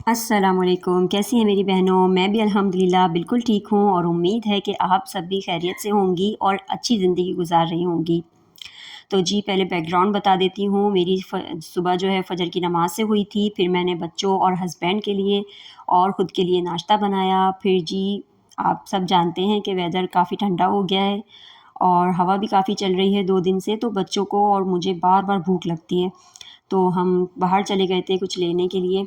السلام علیکم، کیسی ہیں میری بہنوں؟ میں بھی الحمدللہ بالکل ٹھیک ہوں اور امید ہے کہ آپ سب بھی خیریت سے ہوں گی اور اچھی زندگی گزار رہی ہوں گی۔ تو جی پہلے بیک گراؤنڈ بتا دیتی ہوں، میری صبح جو ہے فجر کی نماز سے ہوئی تھی، پھر میں نے بچوں اور ہسبینڈ کے لیے اور خود کے لیے ناشتہ بنایا۔ پھر جی آپ سب جانتے ہیں کہ ویدر کافی ٹھنڈا ہو گیا ہے اور ہوا بھی کافی چل رہی ہے 2 دن سے، تو بچوں کو اور مجھے بار بار بھوک لگتی ہے، تو ہم باہر چلے گئے تھے کچھ لینے کے لیے۔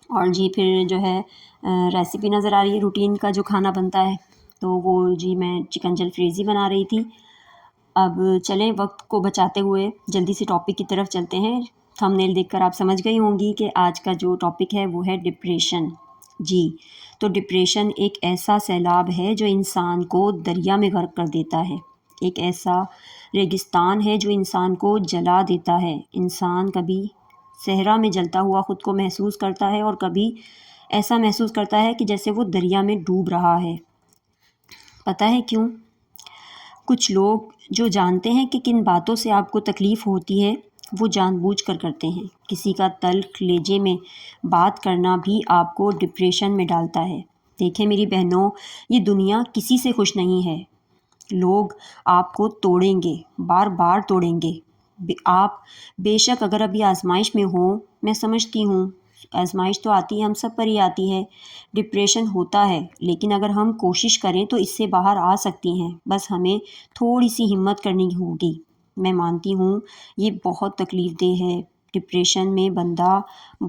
اور جی پھر جو ہے ریسیپی نظر آ رہی ہے روٹین کا جو کھانا بنتا ہے، تو وہ جی میں چکن جلفریزی بنا رہی تھی۔ اب چلیں وقت کو بچاتے ہوئے جلدی سے ٹاپک کی طرف چلتے ہیں۔ تھمب نیل دیکھ کر آپ سمجھ گئی ہوں گی کہ آج کا جو ٹاپک ہے وہ ہے ڈپریشن۔ جی تو ڈپریشن ایک ایسا سیلاب ہے جو انسان کو دریا میں غرق کر دیتا ہے، ایک ایسا ریگستان ہے جو انسان کو جلا دیتا ہے۔ انسان کبھی صحرا میں جلتا ہوا خود کو محسوس کرتا ہے اور کبھی ایسا محسوس کرتا ہے کہ جیسے وہ دریا میں ڈوب رہا ہے۔ پتہ ہے کیوں؟ کچھ لوگ جو جانتے ہیں کہ کن باتوں سے آپ کو تکلیف ہوتی ہے وہ جان بوجھ کر کرتے ہیں۔ کسی کا تلخ لہجے میں بات کرنا بھی آپ کو ڈپریشن میں ڈالتا ہے۔ دیکھیں میری بہنوں، یہ دنیا کسی سے خوش نہیں ہے۔ لوگ آپ کو توڑیں گے، بار بار توڑیں گے۔ آپ بے شک اگر ابھی آزمائش میں ہوں، میں سمجھتی ہوں آزمائش تو آتی ہے، ہم سب پر ہی آتی ہے، ڈپریشن ہوتا ہے، لیکن اگر ہم کوشش کریں تو اس سے باہر آ سکتی ہیں، بس ہمیں تھوڑی سی ہمت کرنی ہوگی۔ میں مانتی ہوں یہ بہت تکلیف دہ ہے، ڈپریشن میں بندہ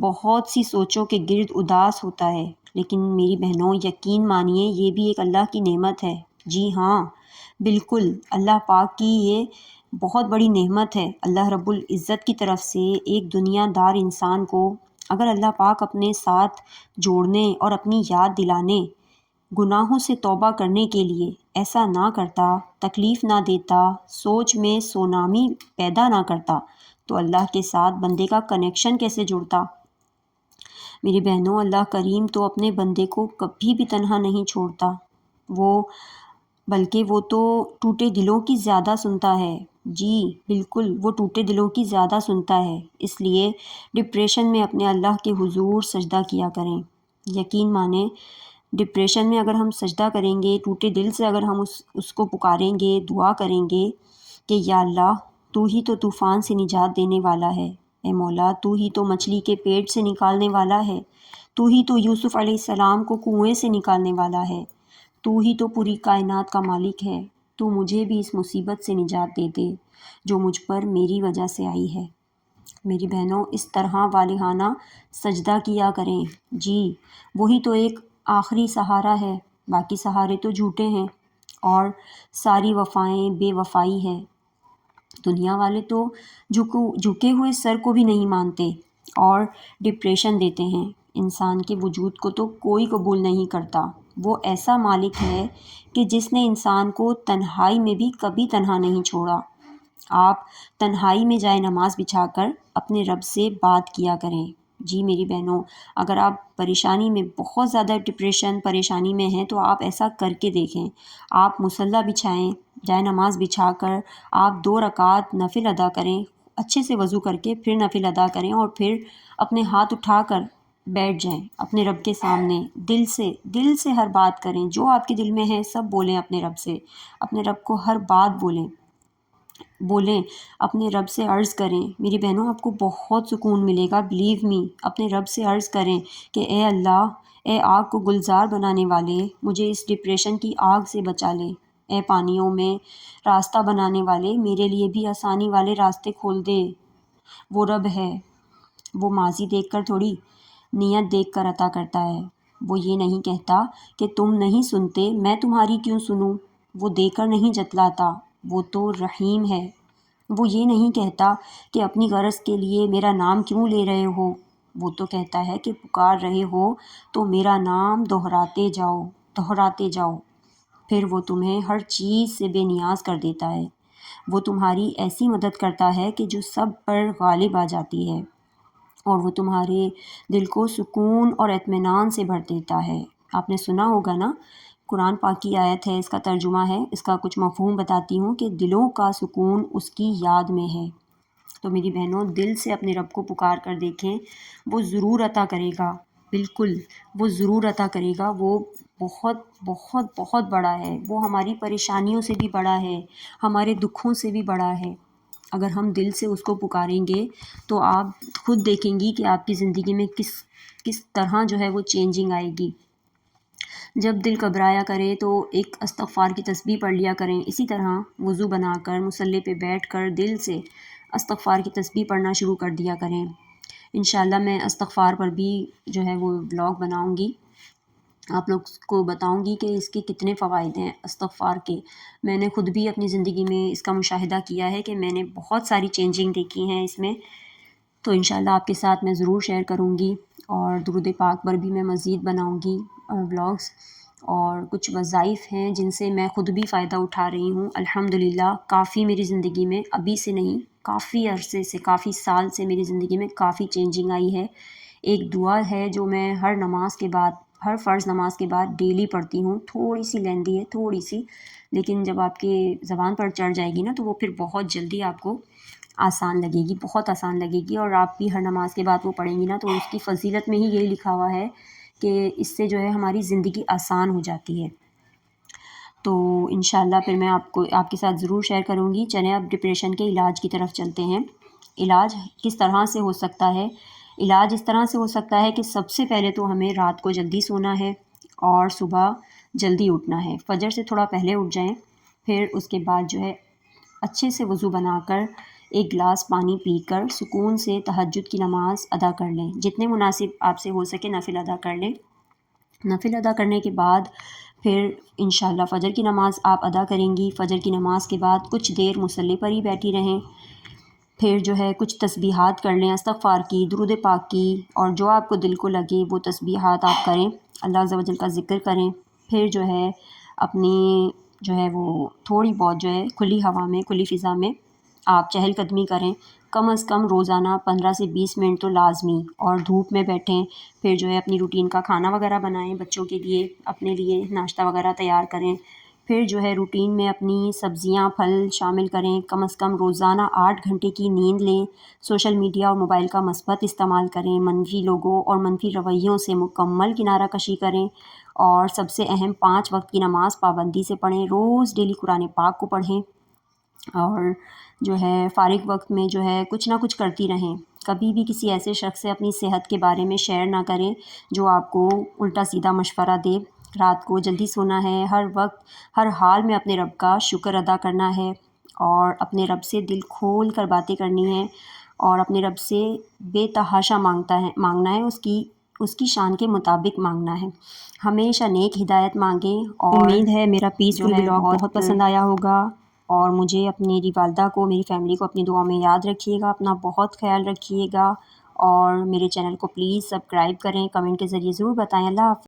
بہت سی سوچوں کے گرد اداس ہوتا ہے، لیکن میری بہنوں یقین مانیے یہ بھی ایک اللہ کی نعمت ہے۔ جی ہاں بالکل، اللہ پاک کی یہ بہت بڑی نعمت ہے۔ اللہ رب العزت کی طرف سے ایک دنیا دار انسان کو اگر اللہ پاک اپنے ساتھ جوڑنے اور اپنی یاد دلانے، گناہوں سے توبہ کرنے کے لیے ایسا نہ کرتا، تکلیف نہ دیتا، سوچ میں سونامی پیدا نہ کرتا، تو اللہ کے ساتھ بندے کا کنیکشن کیسے جڑتا؟ میری بہنوں اللہ کریم تو اپنے بندے کو کبھی بھی تنہا نہیں چھوڑتا، بلکہ وہ تو ٹوٹے دلوں کی زیادہ سنتا ہے۔ جی بالکل، وہ ٹوٹے دلوں کی زیادہ سنتا ہے، اس لیے ڈپریشن میں اپنے اللہ کے حضور سجدہ کیا کریں۔ یقین مانیں ڈپریشن میں اگر ہم سجدہ کریں گے، ٹوٹے دل سے اگر ہم اس کو پکاریں گے، دعا کریں گے کہ یا اللہ تو ہی تو طوفان سے نجات دینے والا ہے، اے مولا تو ہی تو مچھلی کے پیٹ سے نکالنے والا ہے، تو ہی تو یوسف علیہ السلام کو کنویں سے نکالنے والا ہے، تو ہی تو پوری کائنات کا مالک ہے، تو مجھے بھی اس مصیبت سے نجات دے دے جو مجھ پر میری وجہ سے آئی ہے۔ میری بہنوں اس طرح والہانہ سجدہ کیا کریں۔ جی وہی تو ایک آخری سہارا ہے، باقی سہارے تو جھوٹے ہیں اور ساری وفائیں بے وفائی ہے۔ دنیا والے تو جھکے ہوئے سر کو بھی نہیں مانتے اور ڈپریشن دیتے ہیں۔ انسان کے وجود کو تو کوئی قبول نہیں کرتا۔ وہ ایسا مالک ہے کہ جس نے انسان کو تنہائی میں بھی کبھی تنہا نہیں چھوڑا۔ آپ تنہائی میں جائے نماز بچھا کر اپنے رب سے بات کیا کریں۔ جی میری بہنوں اگر آپ پریشانی میں بہت زیادہ ڈپریشن پریشانی میں ہیں تو آپ ایسا کر کے دیکھیں، آپ مصلی بچھائیں، جائے نماز بچھا کر آپ 2 رکعت نفل ادا کریں، اچھے سے وضو کر کے پھر نفل ادا کریں اور پھر اپنے ہاتھ اٹھا کر بیٹھ جائیں اپنے رب کے سامنے، دل سے ہر بات کریں، جو آپ کے دل میں ہے سب بولیں اپنے رب سے، اپنے رب کو ہر بات بولیں، اپنے رب سے عرض کریں۔ میری بہنوں آپ کو بہت سکون ملے گا، بلیو می، اپنے رب سے عرض کریں کہ اے اللہ، اے آگ کو گلزار بنانے والے، مجھے اس ڈپریشن کی آگ سے بچا لے، اے پانیوں میں راستہ بنانے والے، میرے لیے بھی آسانی والے راستے کھول دے۔ وہ رب ہے، وہ ماضی دیکھ کر تھوڑی نیت دیکھ کر عطا کرتا ہے، وہ یہ نہیں کہتا کہ تم نہیں سنتے میں تمہاری کیوں سنوں، وہ دے کر نہیں جتلاتا، وہ تو رحیم ہے، وہ یہ نہیں کہتا کہ اپنی غرض کے لیے میرا نام کیوں لے رہے ہو، وہ تو کہتا ہے کہ پکار رہے ہو تو میرا نام دہراتے جاؤ، پھر وہ تمہیں ہر چیز سے بے نیاز کر دیتا ہے، وہ تمہاری ایسی مدد کرتا ہے کہ جو سب پر غالب آ جاتی ہے، اور وہ تمہارے دل کو سکون اور اطمینان سے بھر دیتا ہے۔ آپ نے سنا ہوگا نا، قرآن پاک کی آیت ہے، اس کا ترجمہ ہے، اس کا کچھ مفہوم بتاتی ہوں کہ دلوں کا سکون اس کی یاد میں ہے۔ تو میری بہنوں دل سے اپنے رب کو پکار کر دیکھیں، وہ ضرور عطا کرے گا۔ بالکل وہ ضرور عطا کرے گا۔ وہ بہت بہت بہت بڑا ہے، وہ ہماری پریشانیوں سے بھی بڑا ہے، ہمارے دکھوں سے بھی بڑا ہے۔ اگر ہم دل سے اس کو پکاریں گے تو آپ خود دیکھیں گی کہ آپ کی زندگی میں کس طرح جو ہے وہ چینجنگ آئے گی۔ جب دل گھبرایا کرے تو ایک استغفار کی تسبیح پڑھ لیا کریں، اسی طرح وضو بنا کر مصلی پہ بیٹھ کر دل سے استغفار کی تسبیح پڑھنا شروع کر دیا کریں۔ انشاءاللہ میں استغفار پر بھی جو ہے وہ بلاگ بناؤں گی، آپ لوگ کو بتاؤں گی کہ اس کے کتنے فوائد ہیں استغفار کے۔ میں نے خود بھی اپنی زندگی میں اس کا مشاہدہ کیا ہے کہ میں نے بہت ساری چینجنگ دیکھی ہیں اس میں، تو انشاءاللہ آپ کے ساتھ میں ضرور شیئر کروں گی، اور درود پاک پر بھی میں مزید بناؤں گی بلاگز، اور کچھ وظائف ہیں جن سے میں خود بھی فائدہ اٹھا رہی ہوں الحمدللہ۔ کافی میری زندگی میں ابھی سے نہیں، کافی عرصے سے، کافی سال سے میری زندگی میں کافی چینجنگ آئی ہے۔ ایک دعا ہے جو میں ہر نماز کے بعد، ہر فرض نماز کے بعد ڈیلی پڑھتی ہوں، تھوڑی سی لیندی ہے، تھوڑی سی، لیکن جب آپ کے زبان پر چڑھ جائے گی نا تو وہ پھر بہت جلدی آپ کو آسان لگے گی، بہت آسان لگے گی، اور آپ بھی ہر نماز کے بعد وہ پڑھیں گی نا تو اس کی فضیلت میں ہی یہی لکھا ہوا ہے کہ اس سے جو ہے ہماری زندگی آسان ہو جاتی ہے۔ تو انشاءاللہ پھر میں آپ کے ساتھ ضرور شیئر کروں گی۔ چلیں اب ڈپریشن کے علاج کی طرف چلتے ہیں۔ علاج کس طرح سے ہو سکتا ہے؟ علاج اس طرح سے ہو سکتا ہے کہ سب سے پہلے تو ہمیں رات کو جلدی سونا ہے اور صبح جلدی اٹھنا ہے، فجر سے تھوڑا پہلے اٹھ جائیں، پھر اس کے بعد جو ہے اچھے سے وضو بنا کر ایک گلاس پانی پی کر سکون سے تہجد کی نماز ادا کر لیں، جتنے مناسب آپ سے ہو سکے نفل ادا کر لیں۔ نفل ادا کرنے کے بعد پھر انشاءاللہ فجر کی نماز آپ ادا کریں گی۔ فجر کی نماز کے بعد کچھ دیر مصلی پر ہی بیٹھی رہیں، پھر جو ہے کچھ تسبیحات کر لیں، استغفار کی، درود پاک کی، اور جو آپ کو دل کو لگے وہ تسبیحات آپ کریں، اللہ عز و جل کا ذکر کریں۔ پھر جو ہے اپنی جو ہے وہ تھوڑی بہت جو ہے کھلی ہوا میں، کھلی فضا میں آپ چہل قدمی کریں، کم از کم روزانہ 15 سے 20 منٹ تو لازمی، اور دھوپ میں بیٹھیں۔ پھر جو ہے اپنی روٹین کا کھانا وغیرہ بنائیں، بچوں کے لیے، اپنے لیے ناشتہ وغیرہ تیار کریں۔ پھر جو ہے روٹین میں اپنی سبزیاں پھل شامل کریں، کم از کم روزانہ 8 گھنٹے کی نیند لیں، سوشل میڈیا اور موبائل کا مثبت استعمال کریں، منفی لوگوں اور منفی رویوں سے مکمل کنارہ کشی کریں، اور سب سے اہم 5 وقت کی نماز پابندی سے پڑھیں، روز ڈیلی قرآن پاک کو پڑھیں، اور جو ہے فارغ وقت میں جو ہے کچھ نہ کچھ کرتی رہیں۔ کبھی بھی کسی ایسے شخص سے اپنی صحت کے بارے میں شیئر نہ کریں جو آپ کو الٹا سیدھا مشورہ دے۔ رات کو جلدی سونا ہے، ہر وقت ہر حال میں اپنے رب کا شکر ادا کرنا ہے، اور اپنے رب سے دل کھول کر باتیں کرنی ہیں، اور اپنے رب سے بے تحاشا مانگنا ہے، اس کی شان کے مطابق مانگنا ہے۔ ہمیشہ نیک ہدایت مانگیں، اور امید ہے میرا پیسفل بلاگ بہت پسند آیا ہوگا، اور مجھے اپنی والدہ کو، میری فیملی کو اپنی دعا میں یاد رکھیے گا، اپنا بہت خیال رکھیے گا، اور میرے چینل کو پلیز سبسکرائب کریں، کمنٹ کے ذریعے ضرور بتائیں۔ اللہ حافظ۔